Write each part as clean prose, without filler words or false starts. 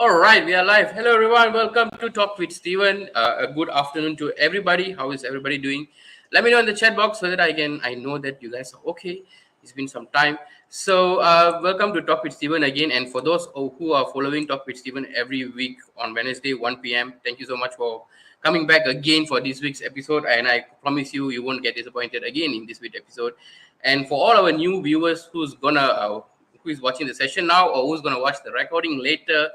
All right, we are live. Hello, everyone. Welcome to Talk with Steven. A good afternoon to everybody. How is everybody doing? Let me know in the chat box so that I know that you guys are okay. It's been some time. So, welcome to Talk with Steven again. And for those who are following Talk with Steven every week on Wednesday, 1 p.m., thank you so much for coming back again for this week's episode. And I promise you, you won't get disappointed again in this week's episode. And for all our new viewers who is watching the session now or who's gonna watch the recording later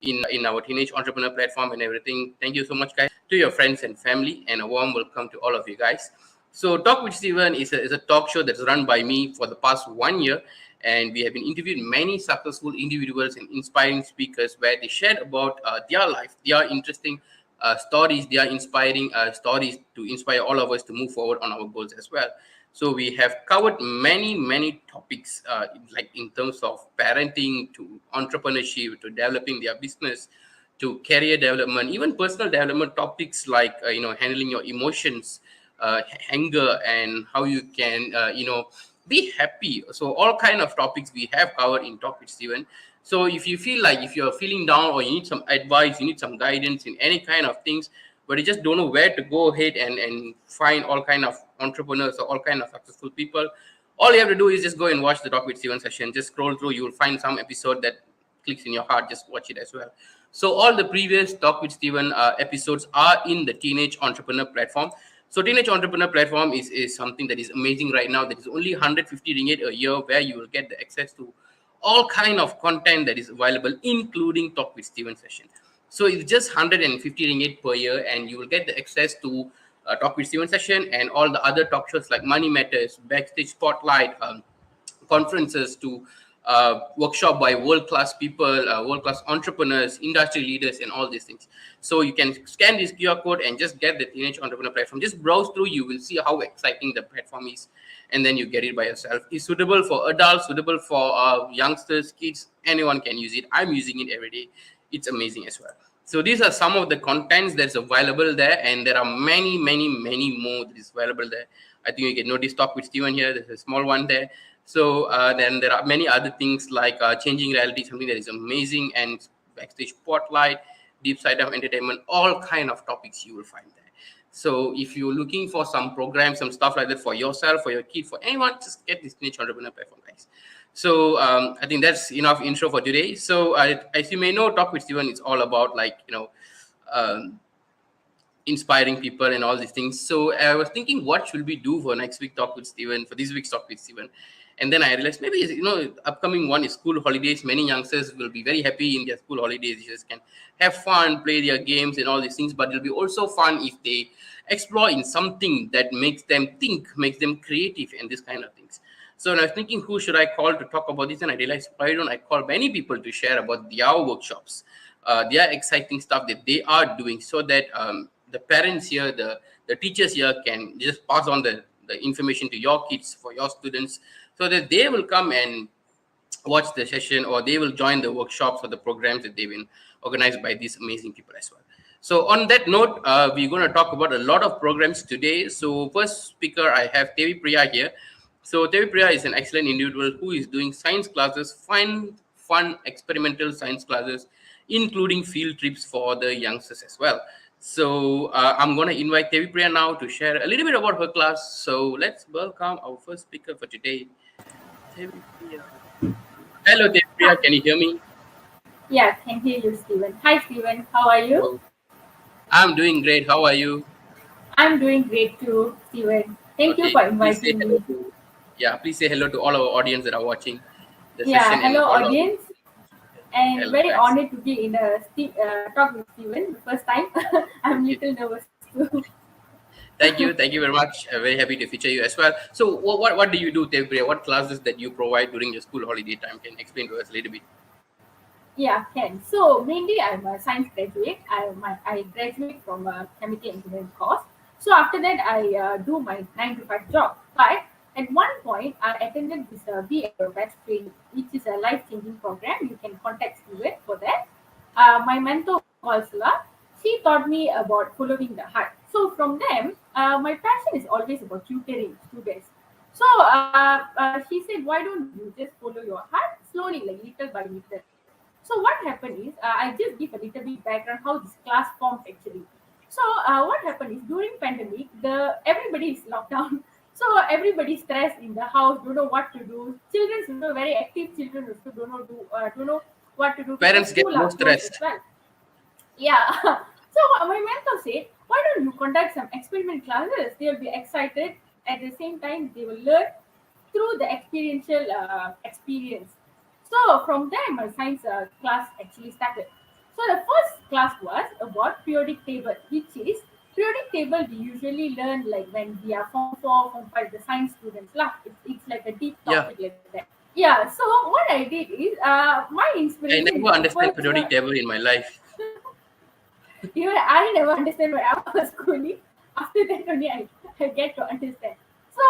in our teenage entrepreneur platform and everything. Thank you so much, guys, to your friends and family, and a warm welcome to all of you guys. So, Talk with Steven is a talk show that's run by me for the past 1 year, and we have been interviewing many successful individuals and inspiring speakers where they shared about their life, their interesting stories, their inspiring stories to inspire all of us to move forward on our goals as well. So we have covered many topics, like in terms of parenting to entrepreneurship to developing their business to career development, even personal development topics like handling your emotions, anger, and how you can be happy. So all kind of topics we have covered in Talk with Steven. So if you feel like if you're feeling down or you need some advice, you need some guidance in any kind of things, but you just don't know where to go ahead and find all kind of entrepreneurs or all kind of successful people, all you have to do is just go and watch the Talk with Steven session. Just scroll through, you will find some episode that clicks in your heart. Just watch it as well. So all the previous Talk with Steven episodes are in the Teenage Entrepreneur platform. So Teenage Entrepreneur platform is something that is amazing right now. That is only 150 ringgit a year, where you will get the access to all kind of content that is available, including Talk with Steven session. So it's just 150 ringgit per year, and you will get the access to Talk with Steven session and all the other talk shows like Money Matters, Backstage Spotlight, conferences to workshop by world-class people, world-class entrepreneurs, industry leaders, and all these things. So you can scan this QR code and just get the Teenage Entrepreneur platform. Just browse through, you will see how exciting the platform is, and then you get it by yourself. It's suitable for adults, suitable for youngsters, kids, anyone can use it. I'm using it every day. It's amazing as well. So these are some of the contents that's available there, and there are many more that is available there. I think you can notice Talk with Steven here. There's a small one there. So then there are many other things like changing reality, something that is amazing, and Backstage Spotlight, deep side of entertainment, all kind of topics you will find there. So if you're looking for some programs, some stuff like that for yourself, for your kid, for anyone, just get this Teenage Entrepreneur platform, guys. So I think that's enough intro for today. So as you may know, Talk with Steven is all about um, inspiring people and all these things. So I was thinking, what should we do for next week Talk with Steven, for this week's Talk with Steven? And then I realized maybe upcoming one is school holidays. Many youngsters will be very happy in their school holidays. They just can have fun, play their games and all these things. But it'll be also fun if they explore in something that makes them think, makes them creative, and this kind of things. So when I was thinking, who should I call to talk about this? And I realized, why don't I call many people to share about their workshops, their exciting stuff that they are doing, so that the parents here, the teachers here can just pass on the information to your kids, for your students, so that they will come and watch the session, or they will join the workshops or the programs that they've been organized by these amazing people as well. So on that note, we're going to talk about a lot of programs today. So first speaker, I have Tevi Priya here. So Tevi Priya is an excellent individual who is doing science classes, fun experimental science classes, including field trips for the youngsters as well. So I'm going to invite Tevi Priya now to share a little bit about her class. So let's welcome our first speaker for today, Tevi Priya. Hello, Tevi Priya. Can you hear me? Yeah, can hear you, Steven. Hi, Steven. How are you? Oh, I'm doing great. How are you? I'm doing great too, Steven. Thank you Okay, for please say inviting hello me. to please say hello to all our audience that are watching the Yeah, session and hello, all of audience. And hello very guys. honored to be in a talk with Steven the first time. I'm a Okay. little nervous too. Thank you very much. Very happy to feature you as well. So what do you do, Tevbriya? What classes that you provide during your school holiday time? Can you explain to us a little bit? Yeah, can. So mainly I'm a science graduate. I graduate from a chemical engineering course. So after that I do my 9 to 5 job. But at one point I attended this Be Aerobats training, which is a life changing program. You can contact Stuart for that. My mentor Ursula, she taught me about following the heart. So from them, my passion is always about tutoring students. So she said, why don't you just follow your heart slowly, like little by little? So what happened is, I just give a little bit background how this class formed actually. So what happened is during pandemic, the everybody is locked down. So everybody stressed in the house, don't know what to do. Children, very active children also don't know what to do because Parents get school more are closed as stressed. well. Yeah. So my mentor said, why don't you conduct some experiment classes? They'll be excited. At the same time, they will learn through the experiential experience. So from there, my science class actually started. So the first class was about periodic table, which is periodic table we usually learn like when we are form 4, form 5, the science students. Lah. It's like a deep Yeah, topic like that. Yeah, so what I did is my I inspiration is never the understand first periodic one. table in my life. Even I never understand when I was schooling. After that only I get to understand. So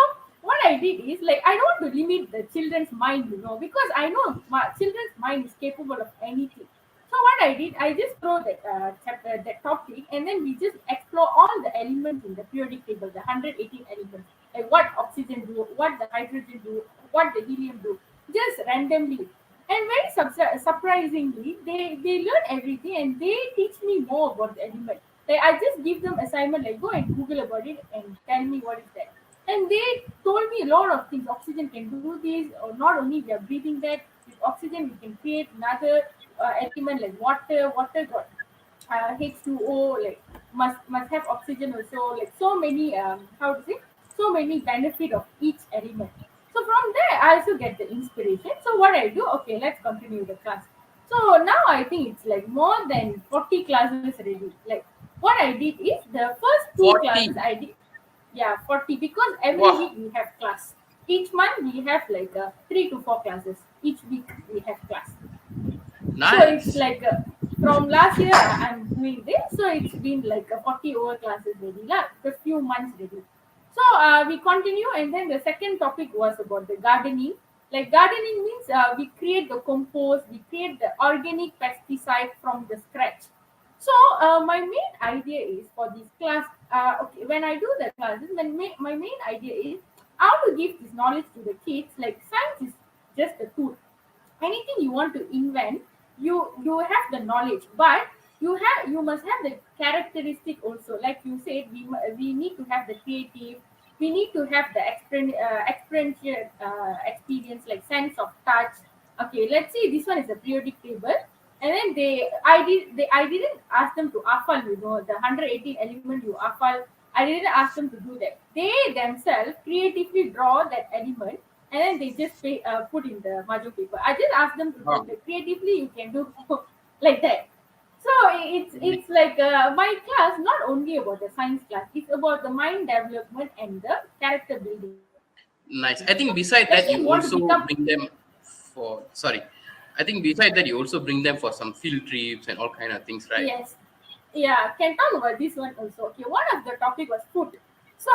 what I did is like I don't want to limit the children's mind, because I know my children's mind is capable of anything. So what I did, I just throw that chapter, that topic, and then we just explore all the elements in the periodic table, the 118 elements, like what oxygen do, what the hydrogen do, what the helium do, just randomly. And very surprisingly, they learn everything and they teach me more about the element. Like I just give them assignment like go and Google about it and tell me what is that. And they told me a lot of things. Oxygen can do this, or not only we are breathing that. With oxygen, we can create another element like water. Water got H2O, like must have oxygen also, like so many how to say, so many benefit of each element. So from there I also get the inspiration. So what I do, okay, let's continue the class. So now I think it's like more than 40 classes already. Like what I did is the first two classes 40. I did, yeah, 40, because every Wow, week we have class. Each month we have like 3 to 4 classes. Each week we have class. So it's nice. like from last year I'm doing this, so it's been like 40 over classes already, lah, a few months already. So we continue, and then the second topic was about the gardening. Like gardening means we create the compost, we create the organic pesticide from the scratch. So my main idea is for this class. Okay, when I do the classes, my main idea is how to give this knowledge to the kids. Like science is just a tool. Anything you want to invent, you have the knowledge, but you must have the characteristic also. Like you said, we need to have the creative, we need to have the experiential experience, like sense of touch. Okay, let's see, this one is a periodic table, and then I didn't ask them to afal, the 118 element you afal. I didn't ask them to do that. They themselves creatively draw that element, and then they just put in the mahjong paper. I just asked them to do Wow. that creatively. You can do like that. So it's like my class not only about the science class. It's about the mind development and the character building. So Nice. I think let's beside say you that, want you to become. also bring them for, sorry. I think beside that, you also bring them for some field trips and all kind of things, right? Yes. Yeah, can talk about this one also. Okay, one of the topic was food. So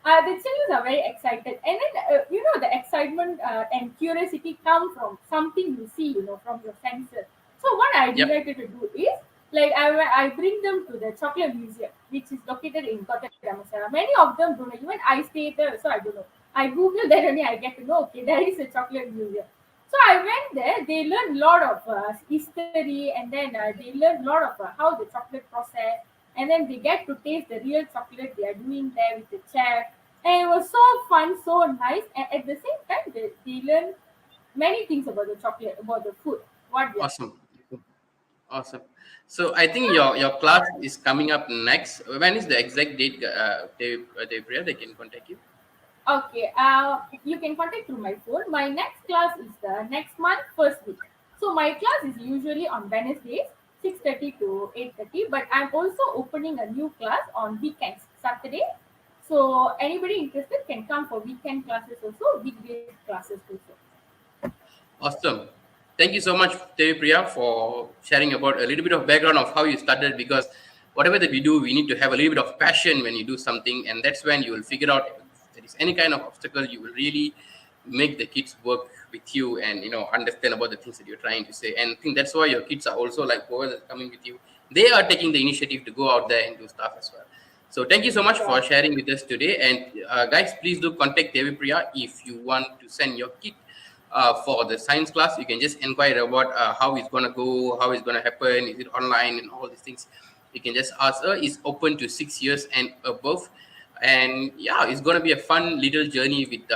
the children are very excited, and then the excitement and curiosity come from something you see, from your senses. So what I Yep. decided to do is like I bring them to the chocolate museum, which is located in Kota Damansara. Many of them don't know. Even I stay there, so I don't know. I Google that only I get to know. Okay, there is a chocolate museum. So I went there. They learned a lot of history, and then they learned a lot of how the chocolate process, and then they get to taste the real chocolate they are doing there with the chef. And it was so fun, so nice. And at the same time, they learn many things about the chocolate, about the food, what we are. Awesome. Awesome. So I think So your class is coming up next. When is the exact date, Priya, they can contact you? okay, you can contact through my phone. My next class is the next month, first week. So my class is usually on Wednesdays, 6:30 to 8:30. But I'm also opening a new class on weekends, Saturday. So anybody interested can come for weekend classes also, weekday classes also. Awesome. Thank you so much, Devi Priya, for sharing about a little bit of background of how you started. Because whatever that we do, we need to have a little bit of passion when you do something, and that's when you will figure out if there is any kind of obstacle. You will really make the kids work with you and understand about the things that you're trying to say. And I think that's why your kids are also like whoever is coming with you. They are taking the initiative to go out there and do stuff as well. So thank you so much Yeah. for sharing with us today. And guys, please do contact Devi Priya if you want to send your kid for the science class, you can just inquire about how it's gonna go, how it's gonna happen, is it online, and all these things. You can just ask her. It's open to 6 years and above, and yeah, it's gonna be a fun little journey with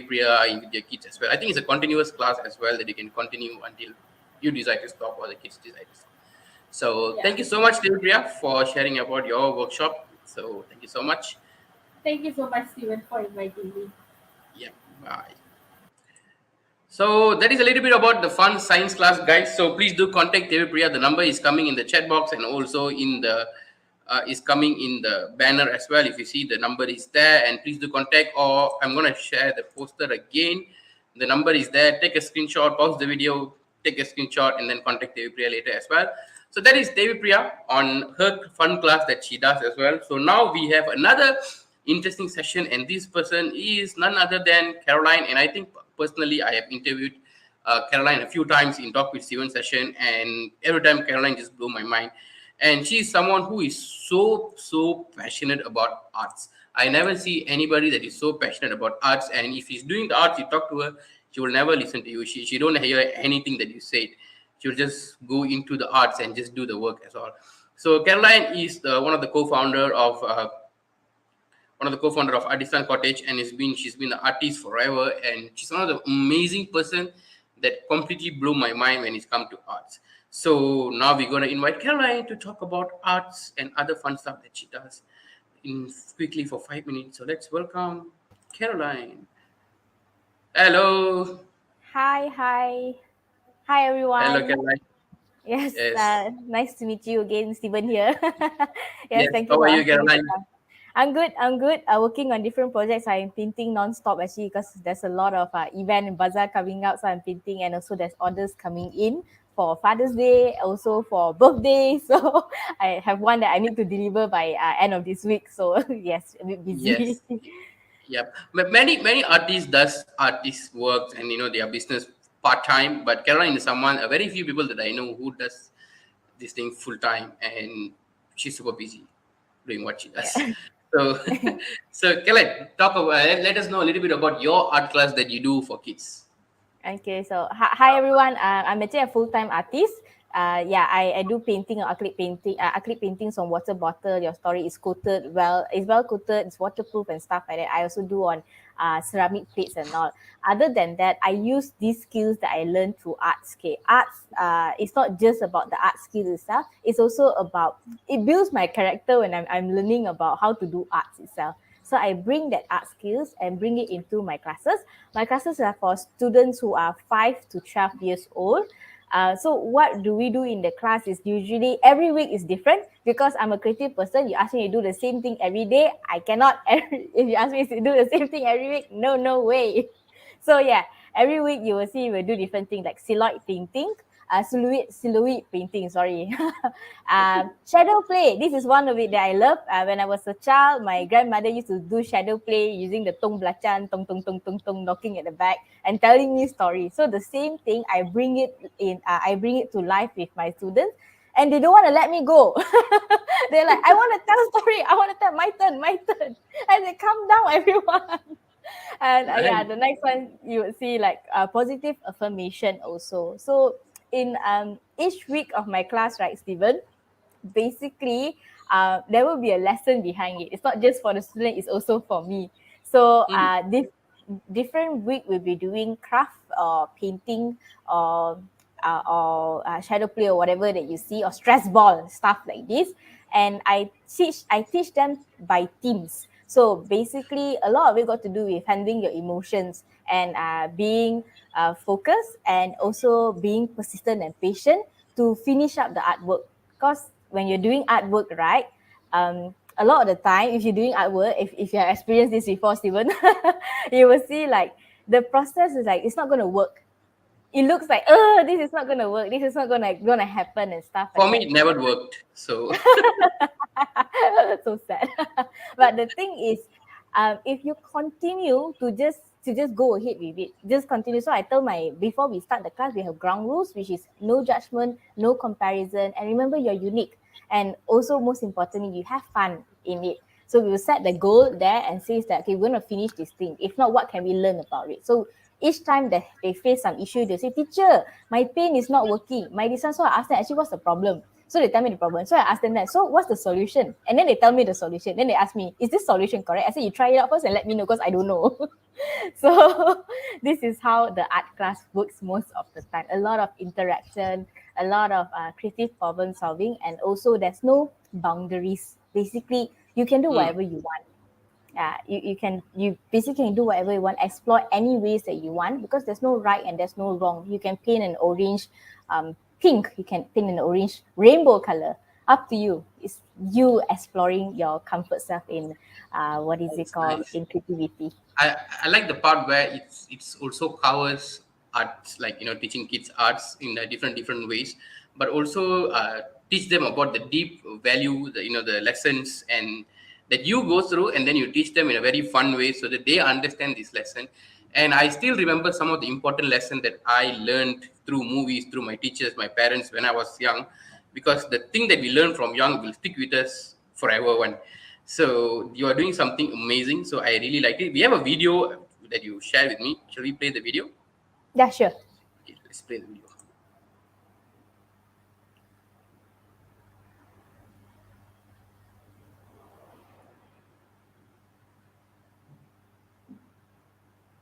Priya and with your kids as well. I think it's a continuous class as well that you can continue until you decide to stop or the kids decide to stop. So Yeah. thank you so much, Priya, for sharing about your workshop. So thank you so much. Thank you so much, Steven, for inviting me. Yeah, bye. So that is a little bit about the fun science class, guys. So please do contact Devi Priya. The number is coming in the chat box and also in the is coming in the banner as well. If you see, the number is there, and please do contact. Or I'm gonna share the poster again. The number is there. Take a screenshot, pause the video, take a screenshot, and then contact Devi Priya later as well. So that is Devi Priya on her fun class that she does as well. So now we have another interesting session, and this person is none other than Caroline. And I think personally, I have interviewed Caroline a few times in Talk with Steven session, and every time Caroline just blew my mind. And she's someone who is so passionate about arts. I never see anybody that is so passionate about arts. And if he's doing the arts, you talk to her, she will never listen to you. She don't hear anything that you said. She'll just go into the arts and just do the work as all. So Caroline is one of the co-founder of Artisan Cottage, and she's been an artist forever, and she's one of the amazing person that completely blew my mind when it comes to arts. So now we're gonna invite Caroline to talk about arts and other fun stuff that she does in quickly for 5 minutes. So let's welcome Caroline. Hello, Hi hello, everyone. Caroline. Yes, Yes, nice to meet you again, Stephen here. Yes, yes. thank you How for are you, asking me to Caroline? come. I'm good. I'm good. Working on different projects. I'm painting non-stop actually because there's a lot of event and bazaar coming out. So I'm painting, and also there's orders coming in for Father's Day, also for birthday. So I have one that I need to deliver by end of this week. So yes, a bit busy. Yes. Yep. But many artists does artist work and their business part time. But Caroline is someone, a very few people that I know who does this thing full time, and she's super busy doing what she does. Yeah. So, so Caroline, talk about let us know a little bit about your art class that you do for kids. Okay, so hi everyone. I'm actually a full-time artist. Yeah, I do painting or acrylic paintings on water bottle. Your story is coated well, it's well coated, it's waterproof and stuff like that. I also do on ceramic plates and all. Other than that, I use these skills that I learned through arts. Okay, arts. It's not just about the art skill itself. It's also about it builds my character when I'm learning about how to do arts itself. So I bring that art skills and bring it into my classes. My classes are for students who are 5 to 12 years old. So what do we do in the class is usually every week is different because I'm a creative person. You ask me to do the same thing every day. I cannot. If you ask me to do the same thing every week, no way. So yeah, every week you will see we'll do different things like silhouette painting. Sorry, shadow play. This is one of it that I love. When I was a child, my grandmother used to do shadow play using the tong belacan, tong, knocking at the back and telling me stories. So the same thing, I bring it in. I bring it to life with my students. And they don't want to let me go. They're like, I want to tell a story. I want to tell my turn. And they calm down, everyone. And yeah, Right. the next one you would see like positive affirmation also. So in each week of my class, right, Stephen, basically there will be a lesson behind it. It's not just for the student, it's also for me. So Mhm. this different week we'll be doing craft or painting or shadow play or whatever that you see, or stress ball stuff like this. And I teach them by teams. So basically a lot of it got to do with handling your emotions and being focused, and also being persistent and patient to finish up the artwork. Because when you're doing artwork, right, a lot of the time, if you're doing artwork, if you have experienced this before, Steven, you will see like the process is like it's not going to work. It looks like, oh, this is not going to work. This is not gonna happen and stuff For like me, that. it never worked. So So sad. But the thing is, if you continue to just go ahead with it, just continue. So I tell my before we start the class, we have ground rules, which is no judgment, no comparison, and remember you're unique. And also, most importantly, you have fun in it. So we will set the goal there and says that okay, we're gonna finish this thing. If not, what can we learn about it? So each time that they face some issue, they say, teacher, my pen is not working. My this one, so I ask them, actually, what's the problem? So they tell me the problem. So I ask them that, so what's the solution? And then they tell me the solution. Then they ask me, is this solution correct? I say, you try it out first and let me know because I don't know. So this is how the art class works most of the time. A lot of interaction, a lot of creative problem solving, and also there's no boundaries. Basically, you can do Mm, whatever you want. You basically can do whatever you want, explore any ways that you want because there's no right and there's no wrong. You can paint an orange pink, you can paint an orange rainbow color, up to you. It's you exploring your comfort self in what is it nice, called, nice. in creativity. I like the part where it's also covers arts, like teaching kids arts in different ways, but also teach them about the deep value, the lessons and that you go through, and then you teach them in a very fun way so that they understand this lesson. And I still remember some of the important lessons that I learned through movies, through my teachers, my parents when I was young, because the thing that we learn from young will stick with us forever. One, so you are doing something amazing. So I really like it. We have a video that you share with me. Shall we play the video? Yeah, sure. Okay, let's play the video.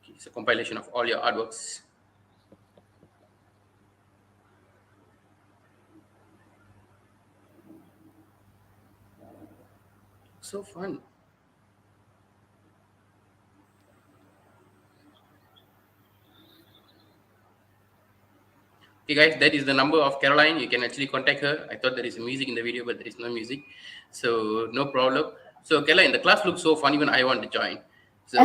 Okay, it's a compilation of all your artworks. So fun. Okay, guys, that is the number of Caroline. You can actually contact her. I thought there is music in the video, but there is no music, so no problem. So Caroline, the class looks so fun. Even I want to join. So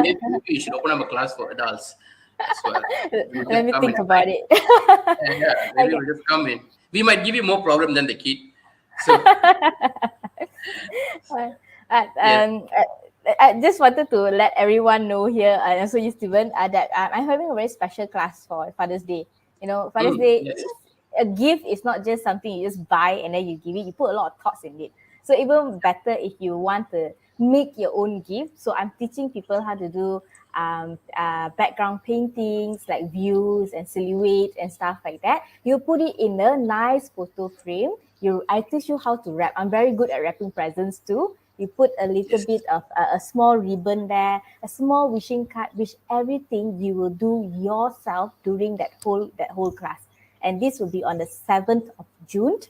maybe you should open up a class for adults as well. We will Let just me come think and about join. it. Yeah, maybe Okay. we'll just come in. We might give you more problem than the kid. So Uh, yes. I just wanted to let everyone know here, and also you, Steven, that I'm having a very special class for Father's Day. You know, Father's Mm, Day, yes. a gift is not just something you just buy and then you give it. You put a lot of thoughts in it. So even better if you want to make your own gift. So I'm teaching people how to do background paintings like views and silhouette and stuff like that. You put it in a nice photo frame. I teach you how to wrap. I'm very good at wrapping presents too. You put a little Yes. bit of a small ribbon there, a small wishing card, which everything you will do yourself during that whole class. And this will be on the 7th of June,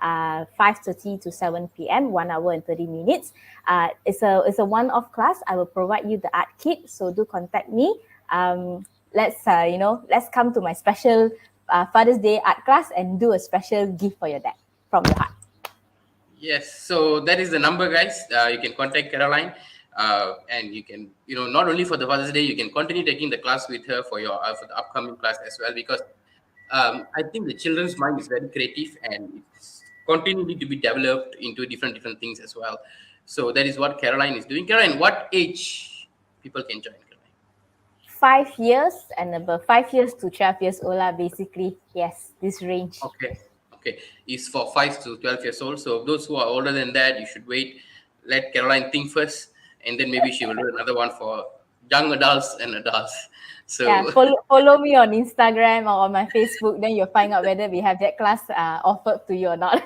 5:30 to 7 p.m., 1 hour and 30 minutes. It's a one-off class. I will provide you the art kit, so do contact me. Let's come to my special Father's Day art class and do a special gift for your dad from the heart. Yes. So that is the number, guys. You can contact Caroline, and you can, not only for the Father's Day, you can continue taking the class with her for the upcoming class as well, because I think the children's mind is very creative and it's continuing to be developed into different things as well. So that is what Caroline is doing. Caroline, what age people can join, Caroline? 5 years and above, 5 years to 12 years old, basically. Yes, this range. Okay. Okay. Is for 5 to 12 years old. So those who are older than that, you should wait. Let Caroline think first, and then maybe she will do another one for young adults and adults. Yeah, So follow me on Instagram or on my Facebook, then you'll find out whether we have that class offered to you or not.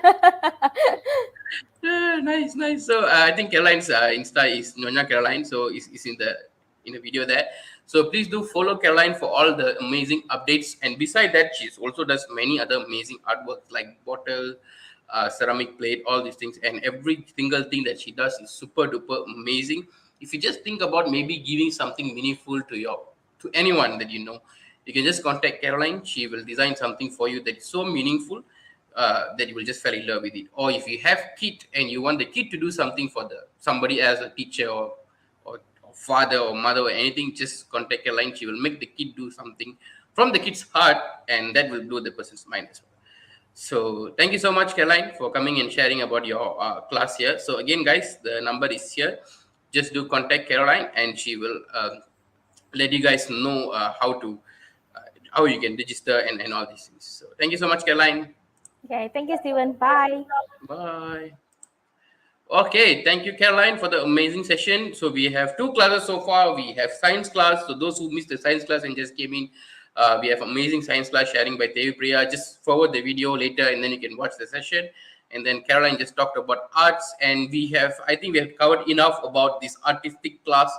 nice, nice. So I think Caroline's Insta is Nyonya Caroline. So is in the video there. So please do follow Caroline for all the amazing updates. And beside that, she also does many other amazing artworks like bottle, ceramic plate, all these things. And every single thing that she does is super duper amazing. If you just think about maybe giving something meaningful to anyone that you know, you can just contact Caroline. She will design something for you that is so meaningful that you will just fall in love with it. Or if you have kid and you want the kid to do something for the somebody as a teacher or father or mother or anything, just contact Caroline. She will make the kid do something from the kid's heart, and that will blow the person's mind as well. So thank you so much, Caroline, for coming and sharing about your class here. So again, guys, the number is here. Just do contact Caroline, and she will let you guys know uh, how you can register and all these things. So thank you so much, Caroline. Okay, thank you, Steven. Bye. Bye. Okay, thank you, Caroline, for the amazing session. So we have two classes so far. We have science class. So those who missed the science class and just came in, we have amazing science class sharing by Devi Priya. Just forward the video later, and then you can watch the session. And then Caroline just talked about arts, and I think we have covered enough about this artistic class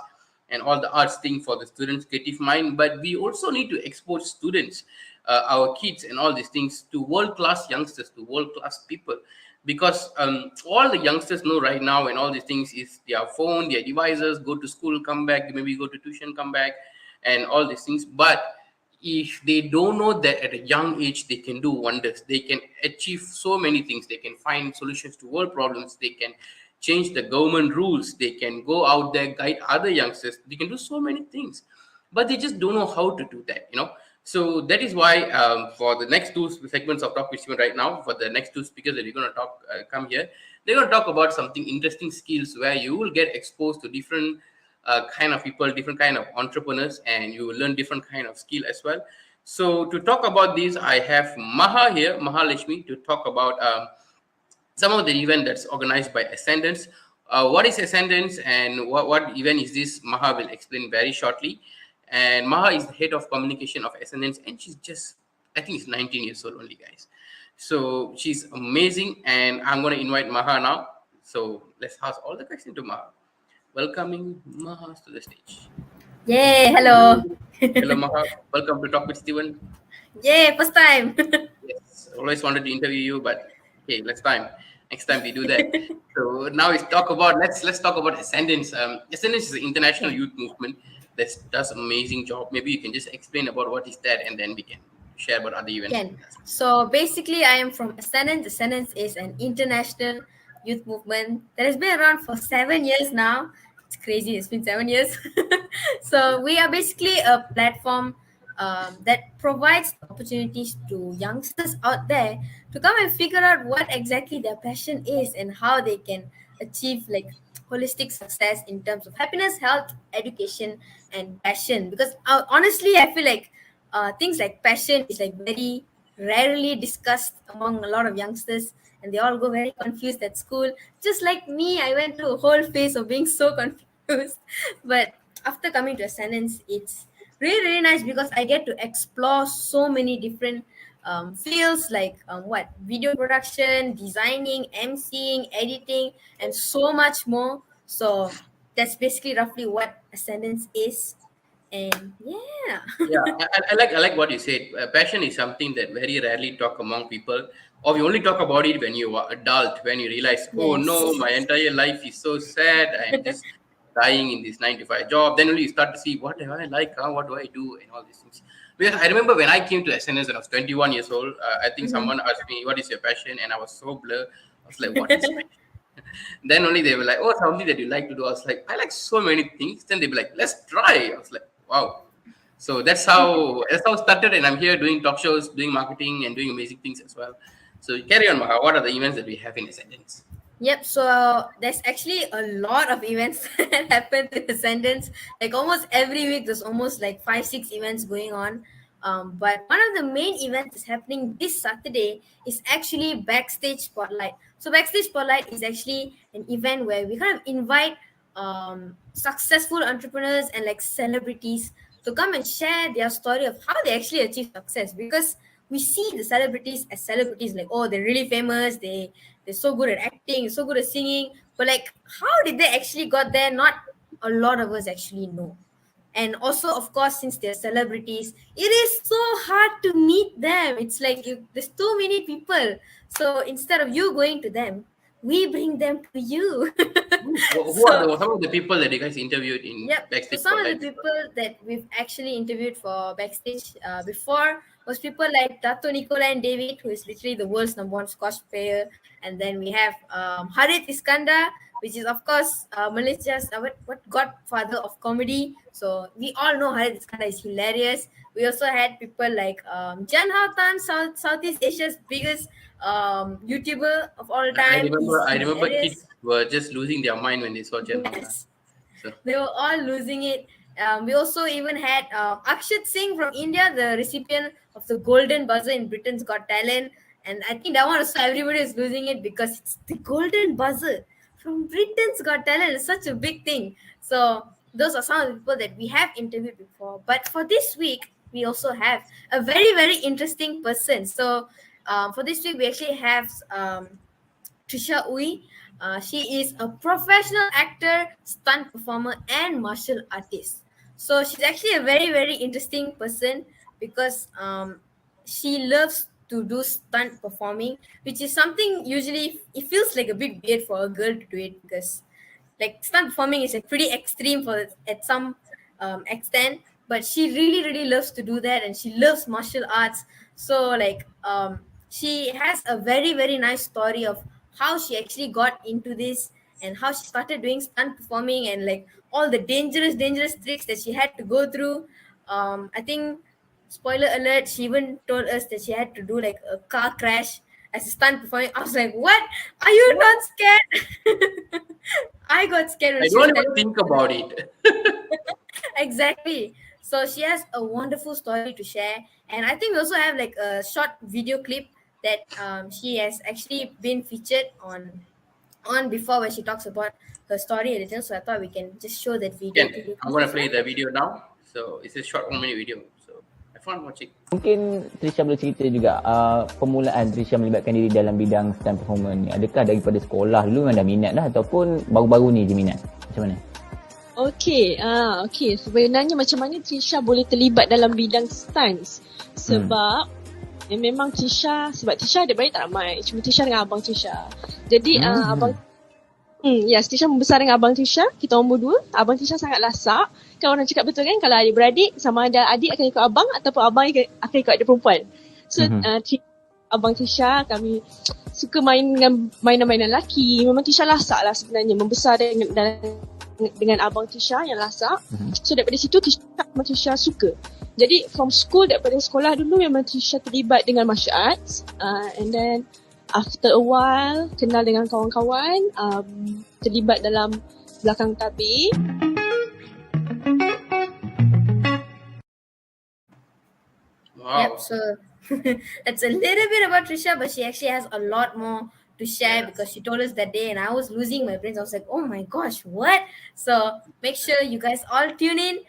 and all the arts thing for the students' creative mind. But we also need to expose students, our kids, and all these things to world class youngsters, to world class people, because all the youngsters know right now and all these things is their phone, their devices, go to school, come back, maybe go to tuition, come back, and all these things. But if they don't know that at a young age they can do wonders, they can achieve so many things, they can find solutions to world problems, they can change the government rules, they can go out there, guide other youngsters, they can do so many things, but they just don't know how to do that. So that is why, for the next two segments of Talk with Steven right now, for the next two speakers that we're going to talk, come here, they're going to talk about something interesting skills where you will get exposed to different kind of people, different kind of entrepreneurs, and you will learn different kind of skill as well. So to talk about this, I have Maha here, Maha Lashmi, to talk about some of the event that's organized by Ascendance. What is Ascendance and what event is this? Maha will explain very shortly. And Maha is the head of communication of Ascendance, and she's just, I think, she's 19 years old only, guys. So she's amazing, and I'm going to invite Maha now. So let's ask all the questions to Maha. Welcoming Maha to the stage. Yay, hello. Hello, Maha. Welcome to Talk with Steven. Yay, first time. Yes, always wanted to interview you, but okay, next time we do that. So now let's talk about Ascendance. Ascendance is an international Okay. youth movement that does amazing job. Maybe you can just explain about what is that, and then we can share about other events that Can. it does. So basically, I am from Ascendance. Ascendance is an international youth movement that has been around for 7 years now. It's crazy. It's been 7 years. So we are basically a platform that provides opportunities to youngsters out there to come and figure out what exactly their passion is and how they can achieve like holistic success in terms of happiness, health, education, and passion. Because honestly, I feel like things like passion is like very rarely discussed among a lot of youngsters, and they all go very confused at school. Just like me, I went through a whole phase of being so confused. But after coming to Ascendance, it's really nice because I get to explore so many different fields like what video production, designing, emceeing, editing, and so much more. So that's basically roughly what Ascendance is. And yeah. Yeah, I like what you said. Passion is something that very rarely talk among people, or we only talk about it when you are adult, when you realize, oh no, Yes. my entire life is so sad. I'm just dying in this 9 to 5 job. Then only you start to see what do I like, what do I do, and all these things. Because I remember when I came to SNS when I was 21 years old, I think Mhm. someone asked me, "What is your passion?" And I was so blur. I was like, "What is passion?" Then only they were like, "Oh, something that you like to do." I was like, "I like so many things." Then they be like, "Let's try." I was like, "Wow." So that's how it started, and I'm here doing talk shows, doing marketing, and doing amazing things as well. So carry on, Maha. What are the events that we have in Ascendance? Yep, so there's actually a lot of events that happen in Ascendance. Like almost every week, there's almost like 5, 6 events going on. But one of the main events is happening this Saturday is actually Backstage Spotlight. So Backstage Spotlight is actually an event where we kind of invite successful entrepreneurs and like celebrities to come and share their story of how they actually achieve success, because we see the celebrities as celebrities like, oh, they're really famous, they're so good at acting, so good at singing, but like how did they actually got there? Not a lot of us actually know. And also, of course, since they're celebrities, it is so hard to meet them. It's like there's too many people. So instead of you going to them, we bring them to you. Who are So some of the people that you guys interviewed in yep. So Backstage some of the Spotlight? people that we've actually interviewed for Backstage before was people like Tato Nicola and David, who is literally the world's #1 squash player. And then we have Harith Iskandar, which is of course Malaysia's what godfather of comedy. So we all know Harith Iskandar is hilarious. We also had people like Jan Hao Tan, Southeast Asia's biggest YouTuber of all I time. remember, He's I remember kids hilarious. were just losing their mind when they saw Jen Houghton. Yes. So They were all losing it. We also even had Akshat Singh from India, the recipient of the Golden Buzzer in Britain's Got Talent. And I think that one also everybody is losing it because it's the Golden Buzzer from Britain's Got Talent. It's such a big thing. So those are some of the people that we have interviewed before. But for this week, we also have a very, very interesting person. So for this week, we actually have Trisha Uy. She is a professional actor, stunt performer, and martial artist. So she's actually a very, very interesting person because she loves to do stunt performing, which is something usually it feels like a bit weird for a girl to do it because like stunt performing is like pretty extreme for at some extent, but she really really loves to do that and she loves martial arts. So like she has a very very nice story of how she actually got into this and how she started doing stunt performing and like all the dangerous tricks that she had to go through. I think spoiler alert, she even told us that she had to do like a car crash as a stunt performing. I was like, what, are you not scared? I got scared when I she was don't telling even think about it. exactly. So she has a wonderful story to share, and I think we also have like a short video clip that she has actually been featured on before where she talks about her story a little. So I thought we can just show that video Again, to you I'm guys gonna as play well. the video now. So it's a short 1 minute video. So have fun watching. Mungkin Trisha boleh cerita juga permulaan Trisha melibatkan diri dalam bidang stunt performance ni. Adakah daripada sekolah dulu memang dah minat dah ataupun baru-baru ni je minat? Macam mana? Okey. Sebenarnya macam mana Trisha boleh terlibat dalam bidang stunts? Sebab memang Trisha ada beradik tak ramai. Cuma Trisha dengan abang Trisha. Jadi abang Trisha membesar dengan abang Trisha. Kita umur 2. Abang Trisha sangat lasak. Kan orang cakap betul kan, kalau adik-beradik sama ada adik akan ikut abang ataupun abang akan ikut adik perempuan. So abang Trisha, kami suka main dengan mainan-mainan lelaki. Memang Trisha lasak lah sebenarnya, membesar dengan abang Trisha yang lasak. So daripada situ Trisha suka. Jadi from school, daripada sekolah dulu memang Trisha terlibat dengan martial arts. And then after a while kenal dengan kawan-kawan, terlibat dalam belakang tabir. Wow. Yep, so that's a little bit about Trisha, but she actually has a lot more to share because she told us that day and I was losing my brains. I was like, oh my gosh, what? So make sure you guys all tune in.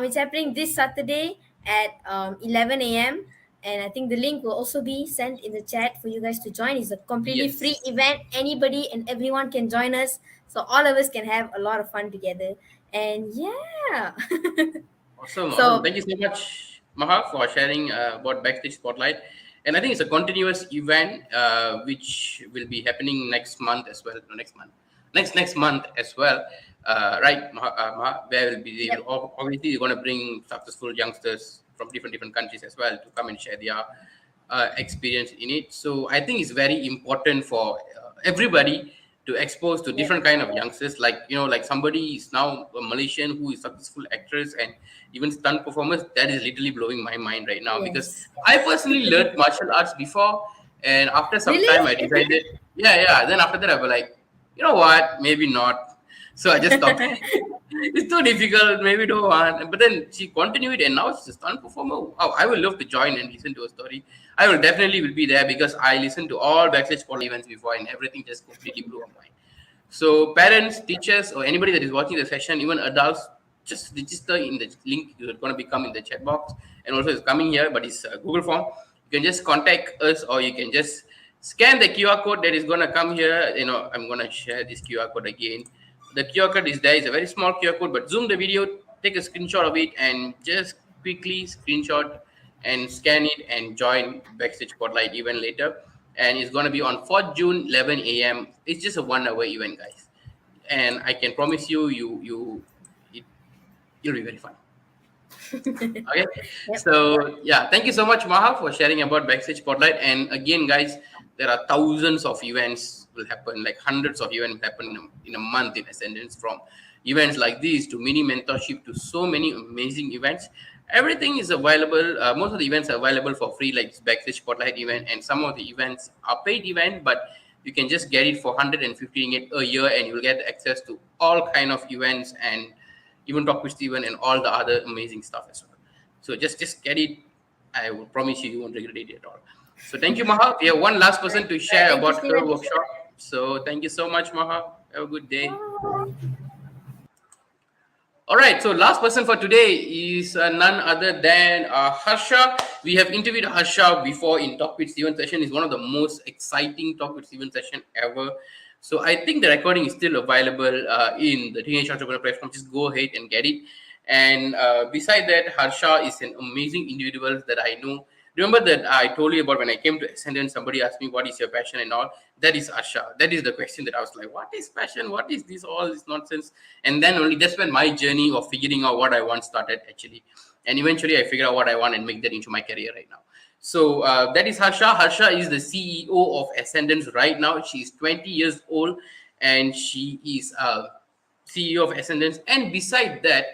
It's happening this Saturday at 11 a.m. And I think the link will also be sent in the chat for you guys to join. It's a completely free event. Anybody and everyone can join us. So all of us can have a lot of fun together. And yeah. Awesome. So Thank you so much, Maha, for sharing about Backstage Spotlight. And I think it's a continuous event which will be happening next month as well. No, next month as well. Right, Maha, where will be obviously you're going to bring successful youngsters from different countries as well to come and share their experience in it. So I think it's very important for everybody to expose to different kind of youngsters, like like somebody is now a Malaysian who is successful actress and even stunt performers. That is literally blowing my mind right now because I personally learned martial arts before, and after some time I decided then after that I was like, you know what, maybe not. So I just stopped. It's too difficult, maybe don't want. But then she continued and now she's a stunt performer. Oh, I would love to join and listen to her story. I will definitely will be there because I listened to all Backstage Spotlight events before and everything just completely blew my mind. So parents, teachers, or anybody that is watching the session, even adults, just register in the link you're going to become in the chat box. And also it's coming here, but it's a Google form. You can just contact us or you can just scan the QR code that is going to come here. I'm going to share this QR code again. The QR code is there. It's a very small QR code, but zoom the video, take a screenshot of it, and just quickly screenshot and scan it and join Backstage Spotlight even later. And it's going to be on 4th June, 11 a.m. It's just a 1 hour event, guys. And I can promise you, it'll be very fun. Okay. So yeah, thank you so much, Maha, for sharing about Backstage Spotlight. And again, guys, there are thousands of events will happen, like hundreds of events will happen in a month in Ascendance, from events like these to mini mentorship to so many amazing events. Everything is available. Most of the events are available for free, like Backstage Spotlight event, and some of the events are paid event, but you can just get it for 150 ringgit a year and you'll get access to all kind of events and even Talk with Steven and all the other amazing stuff as well. So just get it. I will promise you won't regret it at all. So thank you, Maha. We have one last person to share about her workshop. So thank you so much, Maha. Have a good day. All right, so last person for today is none other than Harsha. We have interviewed Harsha before in Talk with Steven session. It's one of the most exciting Talk with Steven session ever. So I think the recording is still available in the Teenage Entrepreneur platform. Just go ahead and get it. And beside that, Harsha is an amazing individual that I know. Remember that I told you about when I came to Ascendant, somebody asked me, what is your passion and all? That is Harsha. That is the question that I was like, what is passion? What is this, all this nonsense? And then only that's when my journey of figuring out what I want started actually. And eventually I figured out what I want and make that into my career right now. So that is Harsha. Harsha is the CEO of Ascendance right now. She is 20 years old and she is CEO of Ascendance. And beside that,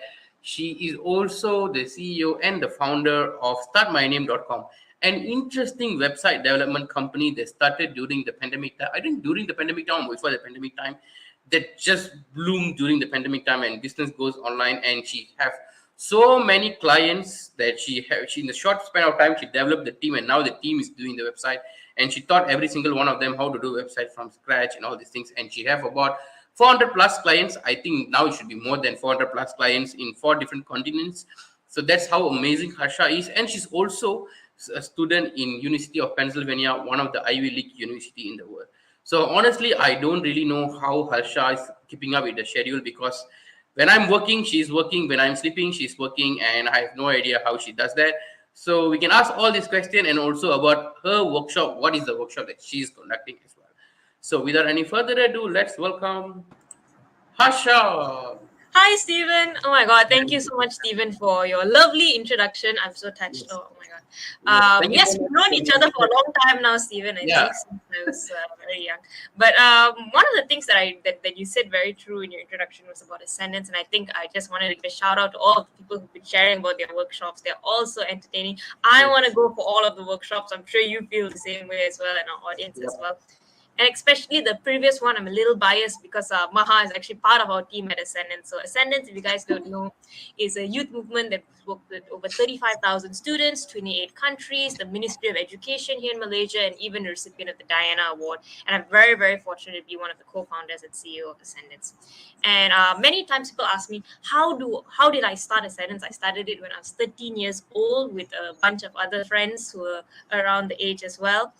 she is also the CEO and the founder of startmyname.com, an interesting website development company that started during the pandemic time. I think during the pandemic time, before the pandemic time, that just bloomed during the pandemic time, and business goes online. And she have so many clients that she in the short span of time she developed the team, and now the team is doing the website. And she taught every single one of them how to do website from scratch and all these things. And she have about 400 plus clients. I think now it should be more than 400 plus clients in 4 different continents. So that's how amazing Harsha is. And she's also a student in University of Pennsylvania, one of the Ivy League university in the world. So honestly, I don't really know how Harsha is keeping up with the schedule, because when I'm working, she's working. When I'm sleeping, she's working, and I have no idea how she does that. So we can ask all these questions and also about her workshop. What is the workshop that she's conducting as well? So without any further ado, let's welcome Harsha. Hi, Stephen. Oh my God. Thank you so much, Stephen, for your lovely introduction. I'm so touched. Yes. Oh my God. Thank you Yes, so we've much known each other for a long time now, Stephen. I Yeah. think since I was very young. But one of the things that you said very true in your introduction was about ascendance. And I think I just wanted to give a shout out to all of the people who've been sharing about their workshops. They're all so entertaining. I want to go for all of the workshops. I'm sure you feel the same way as well, and our audience as well. And especially the previous one, I'm a little biased because Maha is actually part of our team at Ascendance. So Ascendance, if you guys don't know, is a youth movement that worked with over 35,000 students, 28 countries, the Ministry of Education here in Malaysia, and even a recipient of the Diana Award. And I'm very, very fortunate to be one of the co-founders and CEO of Ascendance. And many times people ask me, how did I start Ascendance? I started it when I was 13 years old with a bunch of other friends who were around the age as well.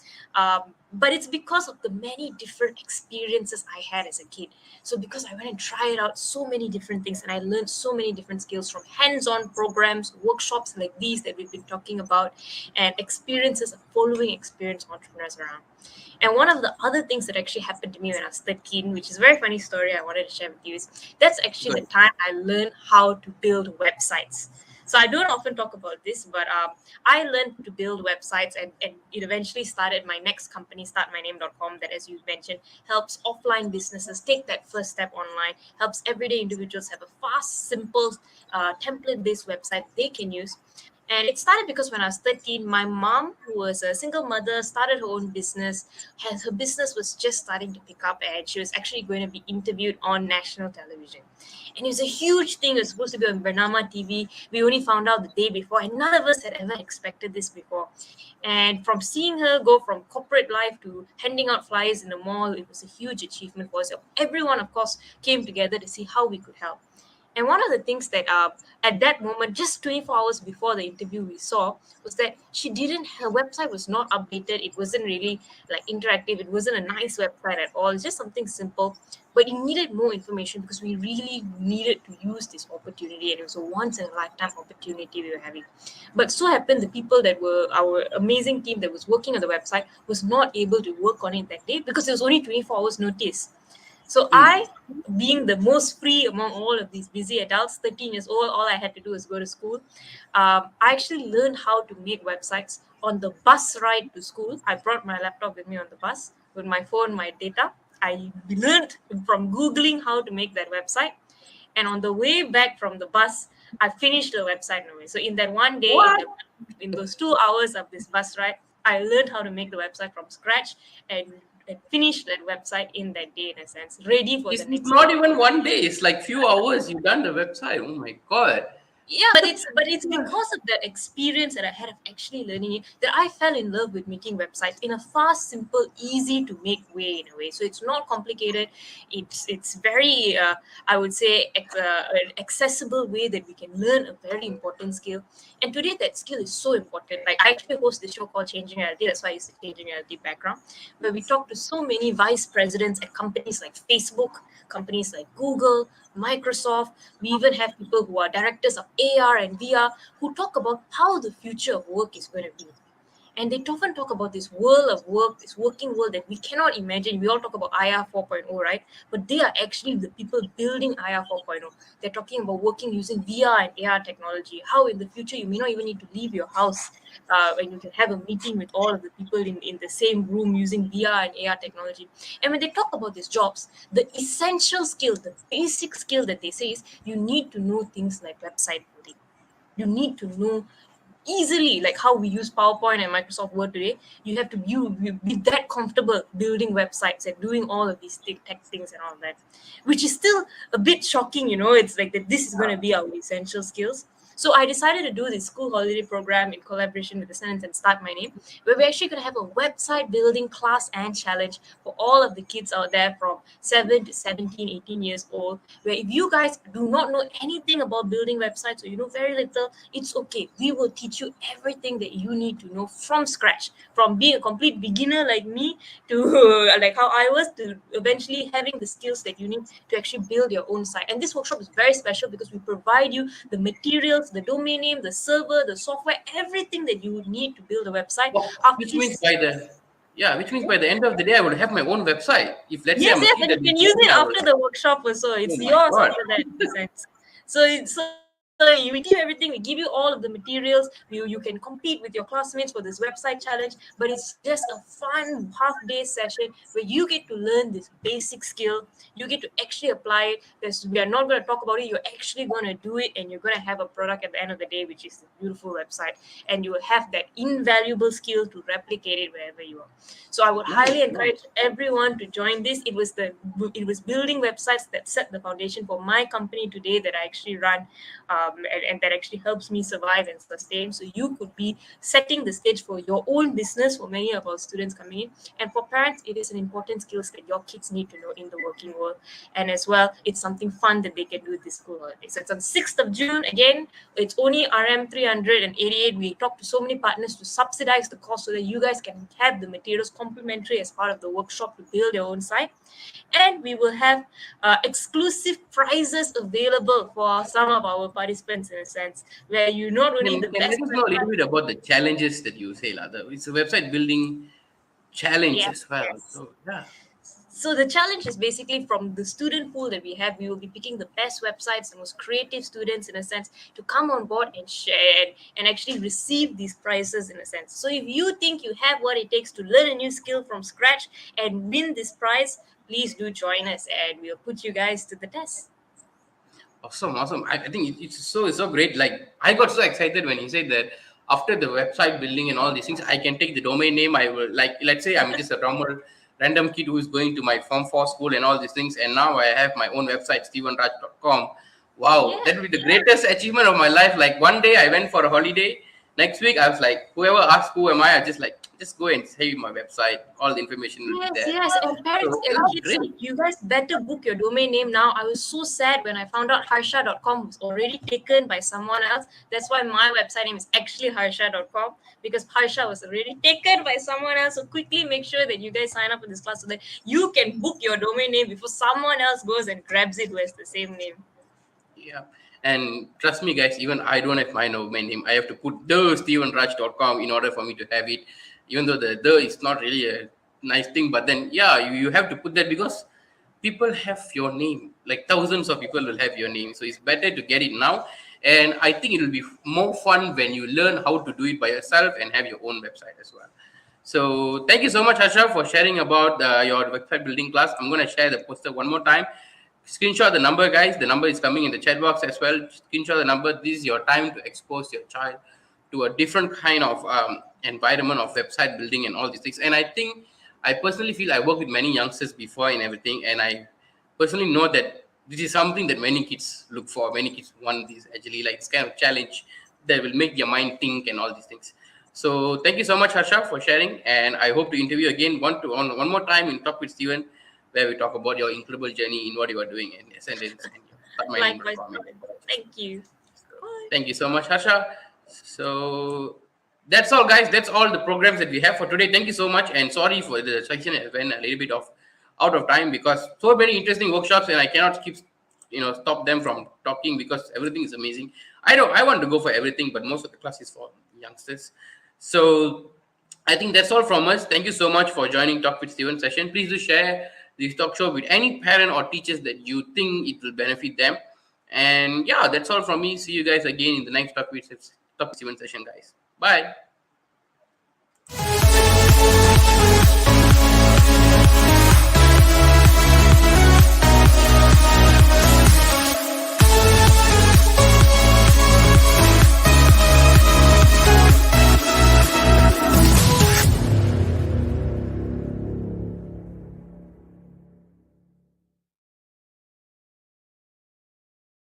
But it's because of the many different experiences I had as a kid. So because I went and tried out so many different things, and I learned so many different skills from hands-on programs, workshops like these that we've been talking about, and experiences of following experienced entrepreneurs around. And one of the other things that actually happened to me when I was 13, which is a very funny story I wanted to share with you, is that's actually the time I learned how to build websites. So I don't often talk about this, but I learned to build websites, and it eventually started my next company, startmyname.com, that, as you mentioned, helps offline businesses take that first step online, helps everyday individuals have a fast, simple, template-based website they can use. And it started because when I was 13, my mom, who was a single mother, started her own business. Her business was just starting to pick up, and she was actually going to be interviewed on national television. And it was a huge thing. It was supposed to be on Bernama TV. We only found out the day before, and none of us had ever expected this before. And from seeing her go from corporate life to handing out flyers in the mall, it was a huge achievement for us. Everyone, of course, came together to see how we could help. And one of the things that at that moment, just 24 hours before the interview we saw, was that her website was not updated. It wasn't really like interactive. It wasn't a nice website at all. It's just something simple. But it needed more information because we really needed to use this opportunity. And it was a once in a lifetime opportunity we were having. But so happened the people that were our amazing team that was working on the website was not able to work on it that day because there was only 24 hours notice. So I, being the most free among all of these busy adults, 13 years old, all I had to do was go to school. I actually learned how to make websites on the bus ride to school. I brought my laptop with me on the bus with my phone, my data. I learned from Googling how to make that website. And on the way back from the bus, I finished the website in a way. So in that one day, in those 2 hours of this bus ride, I learned how to make the website from scratch and finish that website in that day, in a sense, ready for It's the next not day. even one day. It's like few hours you've done the website. Oh my God. Yeah, but it's because of that experience that I had of actually learning it that I fell in love with making websites in a fast, simple, easy to make way, in a way. So it's not complicated. It's very I would say an accessible way that we can learn a very important skill. And today that skill is so important. Like, I actually host this show called Changing Reality. That's why I use the Changing Reality background, where we talk to so many vice presidents at companies like Facebook, companies like Google, Microsoft. We even have people who are directors of AR and VR who talk about how the future of work is going to be. And they often talk about this world of work, this working world that we cannot imagine. We all talk about IR 4.0, right? But they are actually the people building IR 4.0. They're talking about working using VR and AR technology. How in the future you may not even need to leave your house, and you can have a meeting with all of the people in the same room using VR and AR technology. And when they talk about these jobs, the essential skill, the basic skill that they say is you need to know things like website building. You need to know easily, like how we use PowerPoint and Microsoft Word today. You have to you be that comfortable building websites and doing all of these tech things and all of that, which is still a bit shocking. It's like that this is going to be our essential skills. So I decided to do this school holiday program in collaboration with the Sentence and Start My Name, where we're actually going to have a website building class and challenge for all of the kids out there from 7 to 17, 18 years old, where if you guys do not know anything about building websites or you know very little, it's okay. We will teach you everything that you need to know from scratch, from being a complete beginner like me to like how I was, to eventually having the skills that you need to actually build your own site. And this workshop is very special because we provide you the materials, the domain name, the server, the software, everything that you would need to build a website. After Which means this, by the end of the day, I would have my own website. If let's say yes, I'm a yes, kid and you that is can use young, it I will. after the workshop also. Oh It's my yours god! after that, in a sense. So we teach you everything. We give you all of the materials. You can compete with your classmates for this website challenge. But it's just a fun half-day session where you get to learn this basic skill. You get to actually apply it. We are not going to talk about it. You're actually going to do it, and you're going to have a product at the end of the day, which is a beautiful website. And you will have that invaluable skill to replicate it wherever you are. So I would Nice, highly nice. encourage everyone to join this. It was building websites that set the foundation for my company today that I actually run, and that actually helps me survive and sustain. So you could be setting the stage for your own business for many of our students coming in. And for parents, it is an important skills that your kids need to know in the working world. And as well, it's something fun that they can do this school holiday. So it's on 6th of June. Again, it's only RM 388. We talk to so many partners to subsidize the cost so that you guys can have the materials complimentary as part of the workshop to build your own site. And we will have exclusive prizes available for some of our participants, in a sense, where you not only Can, the can best let us know a little website. bit about the challenges that you say, Lada? It's a website building challenge Yes, as well. yes. So yeah. So the challenge is basically from the student pool that we have, we will be picking the best websites, the most creative students, in a sense, to come on board and share and actually receive these prizes, in a sense. So if you think you have what it takes to learn a new skill from scratch and win this prize, please do join us and we'll put you guys to the test. Awesome, awesome. I think it's so great. Like I got so excited when he said that after the website building and all these things, I can take the domain name. I will like let's say I'm just a random kid who is going to my Form 4 school and all these things, and now I have my own website, stevenraj.com. Wow, Yeah, that would be the greatest achievement of my life. Like one day I went for a holiday. Next week I was like, whoever asks who am I just like just go and save my website. All the information will be yes, there. yes. And parents So and that's kids, great. you guys better book your domain name now. I was so sad when I found out harsha.com was already taken by someone else. That's why my website name is actually harsha.com, because Harsha was already taken by someone else. So quickly make sure that you guys sign up for this class so that you can book your domain name before someone else goes and grabs it who has the same name. Yeah. And trust me, guys, even I don't have my domain name. I have to put the stevenraj.com in order for me to have it. Even though the is not really a nice thing, but then, yeah, you have to put that because people have your name. Like thousands of people will have your name. So it's better to get it now. And I think it will be more fun when you learn how to do it by yourself and have your own website as well. So thank you so much, Asha, for sharing about your website building class. I'm going to share the poster one more time. Screenshot the number, guys. The number is coming in the chat box as well. Screenshot the number. This is your time to expose your child to a different kind of environment of website building and all these things. And I think I personally feel I work with many youngsters before and everything, and I personally know that this is something that many kids look for. Many kids want this, actually, like this kind of challenge that will make their mind think and all these things. So thank you so much, Harsha, for sharing, and I hope to interview again one more time in Talk with Steven, where we talk about your incredible journey in what you are doing in Ascendance and your mining Likewise, farming. thank you. Bye. Thank you so much, Harsha. So that's all, guys. That's all the programs that we have for today. Thank you so much, and sorry for the section went a little bit of out of time because so many interesting workshops, and I cannot keep stop them from talking because everything is amazing. I want to go for everything, but most of the class is for youngsters. So I think that's all from us. Thank you so much for joining Talk with Steven session. Please do share this talk show with any parent or teachers that you think it will benefit them. And yeah, that's all from me. See you guys again in the next Talk with Steven session, guys. Bye.